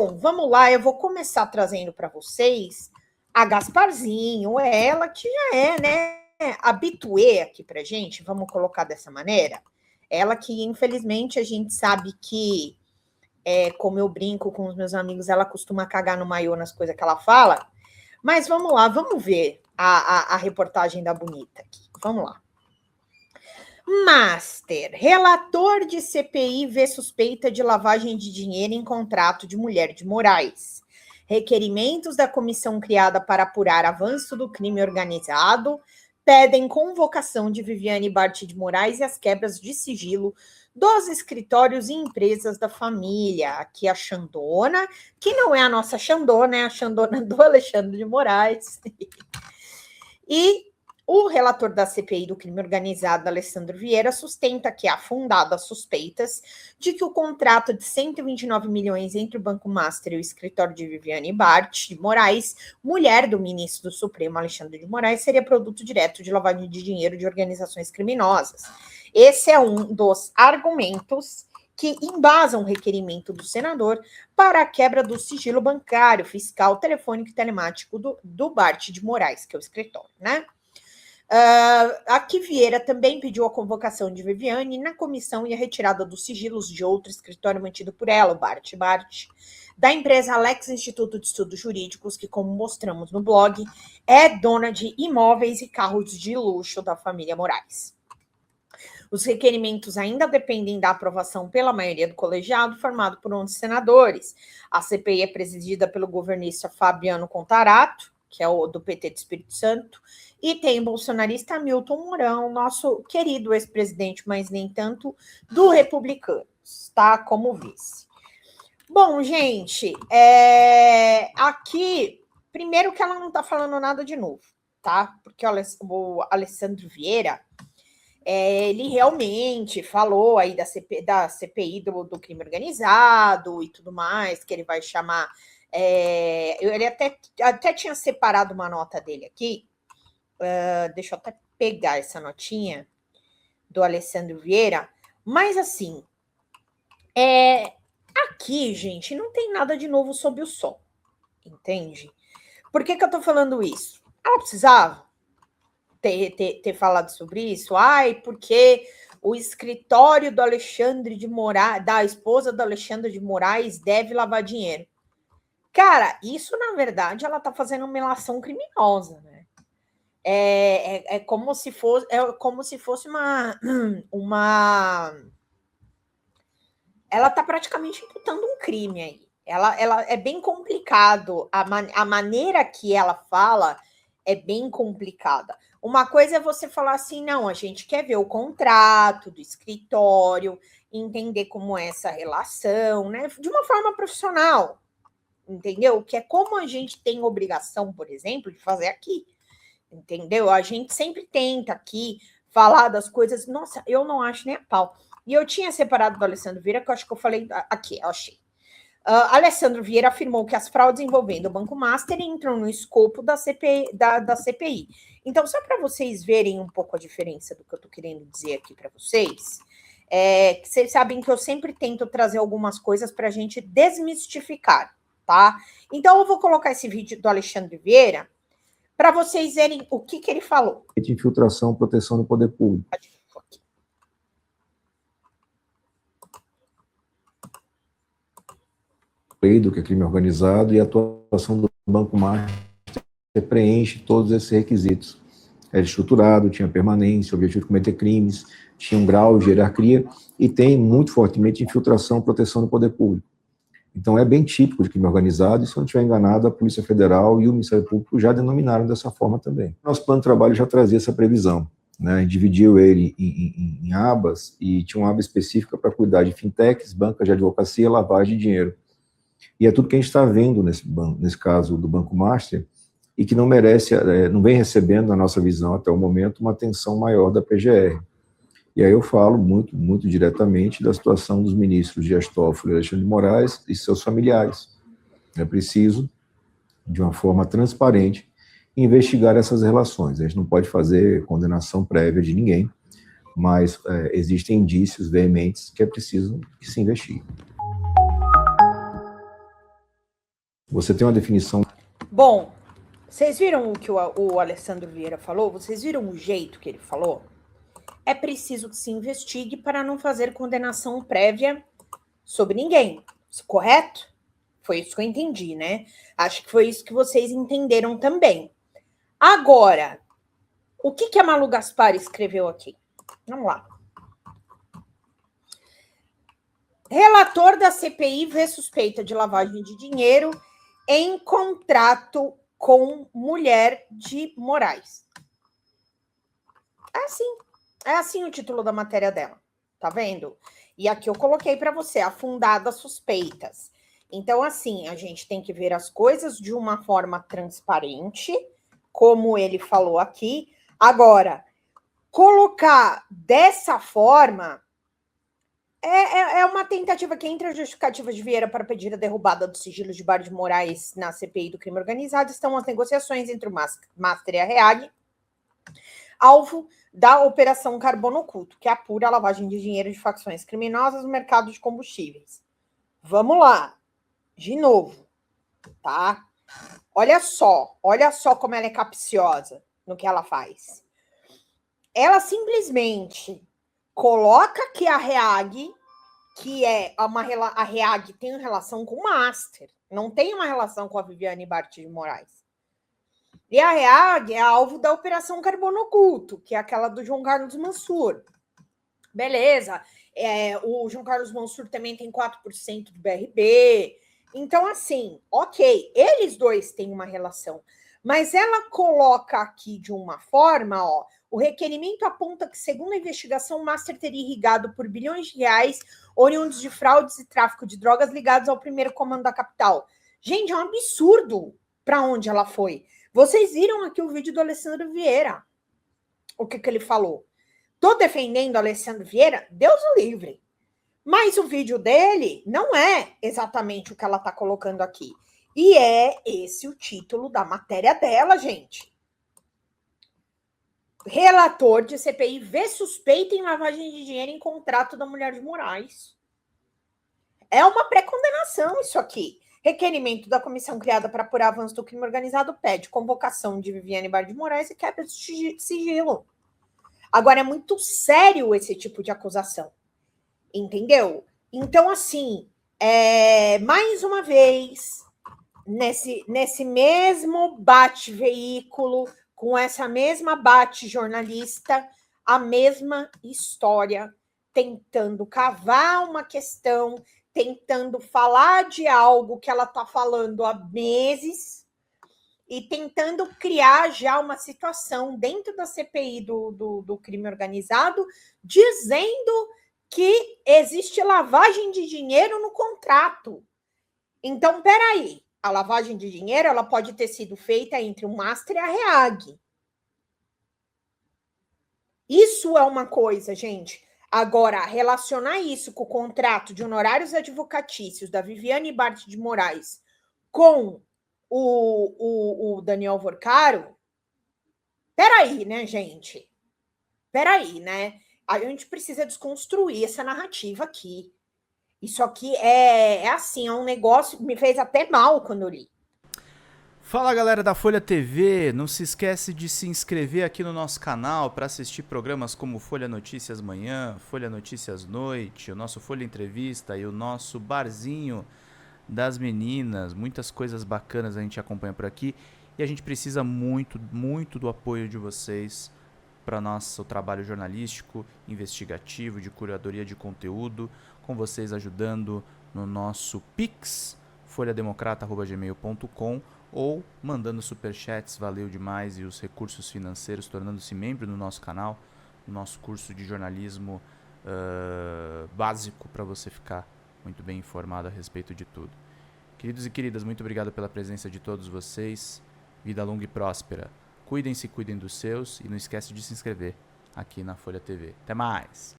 Bom, vamos lá, eu vou começar trazendo para vocês a Gasparzinho, ela que já é, né, habituê aqui para gente, vamos colocar dessa maneira. Ela que, infelizmente, a gente sabe que, como eu brinco com os meus amigos, ela costuma cagar no maiô nas coisas que ela fala. Mas vamos lá, vamos ver a reportagem da Bonita aqui. Vamos lá. Master, relator de CPI vê suspeita de lavagem de dinheiro em contrato de mulher de Moraes. Requerimentos da comissão criada para apurar avanço do crime organizado pedem convocação de Viviane Bart de Moraes e as quebras de sigilo dos escritórios e empresas da família. Aqui a Xandona, que não é a nossa Xandona, é a Xandona do Alexandre de Moraes. E o relator da CPI do crime organizado, Alessandro Vieira, sustenta que há fundadas suspeitas de que o contrato de 129 milhões entre o Banco Master e o escritório de Viviane Bart de Moraes, mulher do ministro do Supremo, Alexandre de Moraes, seria produto direto de lavagem de dinheiro de organizações criminosas. Esse é um dos argumentos que embasam o requerimento do senador para a quebra do sigilo bancário, fiscal, telefônico e telemático do Bart de Moraes, que é o escritório, né? Aqui Vieira também pediu a convocação de Viviane na comissão e a retirada dos sigilos de outro escritório mantido por ela, o Bart, da empresa Alex Instituto de Estudos Jurídicos, que, como mostramos no blog, é dona de imóveis e carros de luxo da família Moraes. Os requerimentos ainda dependem da aprovação pela maioria do colegiado, formado por 11 senadores. A CPI é presidida pelo governista Fabiano Contarato, que é o do PT de Espírito Santo, e tem o bolsonarista Hamilton Mourão, nosso querido ex-presidente, mas nem tanto, do Republicanos, tá? Como vice. Bom, gente, aqui, primeiro que ela não tá falando nada de novo, tá? Porque o Alessandro Vieira, ele realmente falou aí da CPI do crime organizado e tudo mais, que ele vai chamar... ele até tinha separado uma nota dele aqui. Deixa eu até pegar essa notinha do Alessandro Vieira. Mas, assim, aqui, gente, não tem nada de novo sob o sol. Entende? Por que eu tô falando isso? Ela precisava ter falado sobre isso? Porque o escritório do Alexandre de Moraes, da esposa do Alexandre de Moraes, deve lavar dinheiro. Cara, isso, na verdade, ela tá fazendo uma ilação criminosa, né? É como se fosse uma... Ela tá praticamente imputando um crime aí. Ela é bem complicado. A maneira que ela fala é bem complicada. Uma coisa é você falar assim, não, a gente quer ver o contrato do escritório, entender como é essa relação, né? De uma forma profissional, entendeu? Que é como a gente tem obrigação, por exemplo, de fazer aqui. Entendeu? A gente sempre tenta aqui falar das coisas. Nossa, eu não acho nem a pau. E eu tinha separado do Alessandro Vieira, que eu acho que eu falei aqui, eu achei. Alessandro Vieira afirmou que as fraudes envolvendo o Banco Master entram no escopo da CPI. Então, só para vocês verem um pouco a diferença do que eu estou querendo dizer aqui para vocês, vocês sabem que eu sempre tento trazer algumas coisas para a gente desmistificar, tá? Então, eu vou colocar esse vídeo do Alexandre Vieira para vocês verem o que ele falou. De infiltração, proteção do poder público. Do que é crime organizado e a atuação do Banco Master preenche todos esses requisitos. Era estruturado, tinha permanência, objetivo de cometer crimes, tinha um grau de hierarquia e tem muito fortemente infiltração, proteção do poder público. Então é bem típico de crime organizado e, se eu não estiver enganado, a Polícia Federal e o Ministério Público já denominaram dessa forma também. Nosso plano de trabalho já trazia essa previsão, né? A gente dividiu ele em abas e tinha uma aba específica para cuidar de fintechs, bancas de advocacia, lavagem de dinheiro. E é tudo que a gente está vendo nesse caso do Banco Master e que não merece, não vem recebendo, na nossa visão até o momento, uma atenção maior da PGR. E aí eu falo muito diretamente da situação dos ministros Dias Toffoli e Alexandre de Moraes e seus familiares. É preciso, de uma forma transparente, investigar essas relações. A gente não pode fazer condenação prévia de ninguém, mas existem indícios veementes que é preciso que se investigue. Você tem uma definição. Bom, vocês viram o que o Alessandro Vieira falou? Vocês viram o jeito que ele falou? É preciso que se investigue para não fazer condenação prévia sobre ninguém, correto? Foi isso que eu entendi, né? Acho que foi isso que vocês entenderam também. Agora, o que a Malu Gaspar escreveu aqui? Vamos lá. Relator da CPI vê suspeita de lavagem de dinheiro em contrato com mulher de Moraes. É assim o título da matéria dela, tá vendo? E aqui eu coloquei para você, afundadas suspeitas. Então, assim, a gente tem que ver as coisas de uma forma transparente, como ele falou aqui. Agora, colocar dessa forma é uma tentativa que, entre as justificativas de Vieira para pedir a derrubada do sigilo de Bar de Moraes na CPI do crime organizado, estão as negociações entre o Master e a Reag, alvo da Operação Carbono Oculto, que apura a lavagem de dinheiro de facções criminosas no mercado de combustíveis. Vamos lá, de novo, tá? Olha só como ela é capciosa no que ela faz. Ela simplesmente coloca que a Reag, que é a Reag tem relação com o Master, não tem uma relação com a Viviane Bart de Moraes. E a Reag é alvo da Operação Carbono Oculto, que é aquela do João Carlos Mansur. Beleza, o João Carlos Mansur também tem 4% do BRB. Então, assim, ok, eles dois têm uma relação. Mas ela coloca aqui de uma forma, ó, o requerimento aponta que, segundo a investigação, o Master teria irrigado por bilhões de reais oriundos de fraudes e tráfico de drogas ligados ao primeiro comando da capital. Gente, é um absurdo para onde ela foi. Vocês viram aqui o vídeo do Alessandro Vieira. O que ele falou? Tô defendendo o Alessandro Vieira? Deus o livre. Mas o vídeo dele não é exatamente o que ela tá colocando aqui. E é esse o título da matéria dela, gente. Relator de CPI vê suspeita em lavagem de dinheiro em contrato da mulher de Moraes. É uma pré-condenação isso aqui. Requerimento da comissão criada para apurar avanço do crime organizado pede convocação de Viviane Bard de Moraes e quebra de sigilo. Agora, é muito sério esse tipo de acusação. Entendeu? Então, assim, mais uma vez, nesse mesmo bate-veículo, com essa mesma bate-jornalista, a mesma história, tentando cavar uma questão, tentando falar de algo que ela está falando há meses e tentando criar já uma situação dentro da CPI do crime organizado, dizendo que existe lavagem de dinheiro no contrato. Então, peraí, a lavagem de dinheiro ela pode ter sido feita entre o Master e a Reag. Isso é uma coisa, gente. Agora, relacionar isso com o contrato de honorários advocatícios da Viviane Bart de Moraes com o Daniel Vorcaro, peraí, né, gente? Peraí, né? A gente precisa desconstruir essa narrativa aqui. Isso aqui é assim, é um negócio que me fez até mal quando eu li. Fala galera da Folha TV, não se esquece de se inscrever aqui no nosso canal para assistir programas como Folha Notícias Manhã, Folha Notícias Noite, o nosso Folha Entrevista e o nosso Barzinho das Meninas. Muitas coisas bacanas a gente acompanha por aqui e a gente precisa muito, muito do apoio de vocês para nosso trabalho jornalístico, investigativo, de curadoria de conteúdo, com vocês ajudando no nosso Pix, folhademocrata@gmail.com, ou mandando superchats, valeu demais, e os recursos financeiros, tornando-se membro do nosso canal, no nosso curso de jornalismo básico, para você ficar muito bem informado a respeito de tudo. Queridos e queridas, muito obrigado pela presença de todos vocês, vida longa e próspera. Cuidem-se, cuidem dos seus, e não esquece de se inscrever aqui na Folha TV. Até mais!